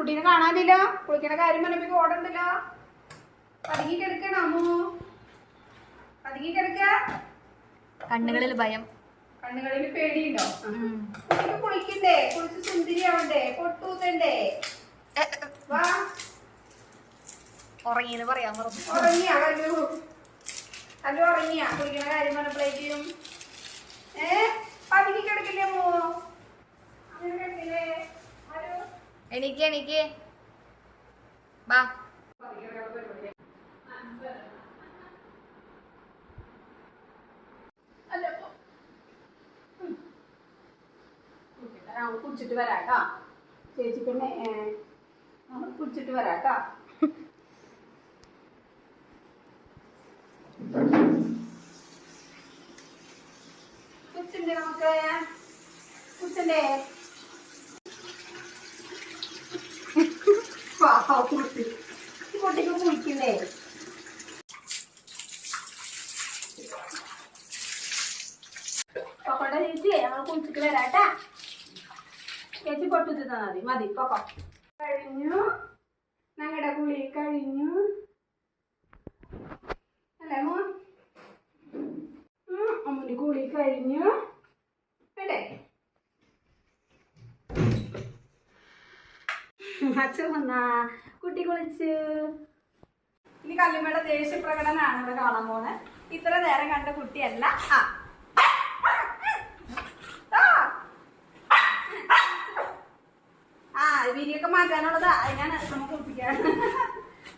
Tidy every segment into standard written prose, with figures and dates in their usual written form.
കുട്ടീനെ കാണാനില്ല. കുളിക്കണ കാര്യം പറഞ്ഞപ്പോ ഓടണ്ടല്ലോ. പതുങ്ങി കിടക്കണ അമ്മു, പതുങ്ങി കിടക്ക. കണ്ണുകളിൽ ഭയം, കണ്ണുകളിൽ പേടിയുണ്ടോ? കുട്ടിക്ക് കുളിക്കണ്ടേ? കുളിച്ച് സുന്ദരിയാവണ്ടേ? പൊട്ടൂത്തണ്ടേ? വാ. ഉറങ്ങിയെന്ന് പറയാൻ പറഞ്ഞു. ഉറങ്ങിയാ കല്ലു? കല്ലു ഉറങ്ങിയാ? കുളിക്കണ കാര്യം പറഞ്ഞപ്പോഴേക്കും പതുങ്ങി കിടക്കില്ലേ അമ്മു? അങ്ങനെ കിടക്കില്ലേ? എനിക്ക് എനിക്ക് വാ. കുടിച്ചിട്ട് വരാട്ടാ ചേച്ചി. പിന്നെ കുടിച്ചിട്ട് വരാട്ടാ. കുടിച്ചിണ്ടേ നമുക്ക്? കുടിച്ചണ്ടേ? കുട്ടിക്ക് കുളിക്കണ്ടേ? പൊക്കോട്ടെ ചേച്ചി, ഞങ്ങൾ കുളിച്ചിട്ട് വരാട്ടാ. ചേച്ചി പൊട്ടു തിന്നാ മതി. മതി പൊക്കോ. കഴിഞ്ഞു, ഞങ്ങളുടെ കുളി കഴിഞ്ഞു അല്ലേ മോൻ? അമ്മൂന്റെ കുളി കഴിഞ്ഞു അല്ലേ? അച്ഛൻ വന്നാ കുട്ടി കുളിച്ച്. ഇനി കല്ലുമ്മയുടെ ദേഷ്യ പ്രകടനമാണ് ഇവിടെ കാണാൻ പോണെ. ഇത്ര നേരം കണ്ട കുട്ടിയല്ല. വിരിയൊക്കെ മാറ്റാനുള്ളതാ. അതിനാണ് നമുക്ക് കുളിപ്പിക്കാൻ.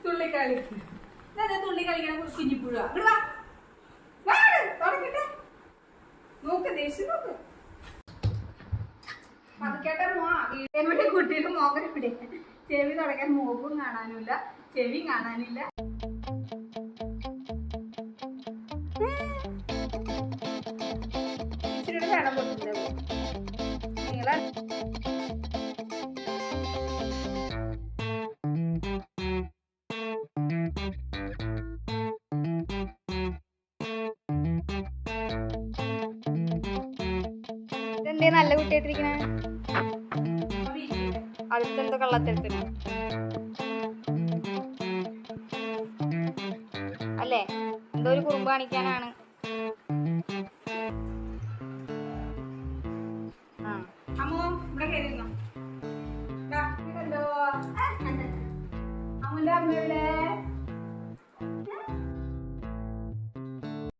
തുള്ളിക്കളി തുള്ളി കളിക്കണ കുഞ്ഞിപ്പുഴ. തുടങ്ങിട്ടെ നോക്ക്, ദേഷ്യം നോക്ക്. പതുക്കേട്ടെ മോ. വീടിന്റെ കുട്ടിയുടെ മോഹൻ ഇവിടെ. ചെവി തുടക്കാൻ മോക്കും കാണാനില്ല, ചെവിയും കാണാനില്ല. ഇച്ചിരി വേണം പൊട്ടില്ല. നിങ്ങളെ ഇതെന്തേ നല്ല കുട്ടിയായിട്ടിരിക്കണ? അടുത്തെന്തോ കള്ളത്തെടുത്തിന് അല്ലേ? എന്തോ ഒരു കുറുമ്പ് കാണിക്കാനാണ്.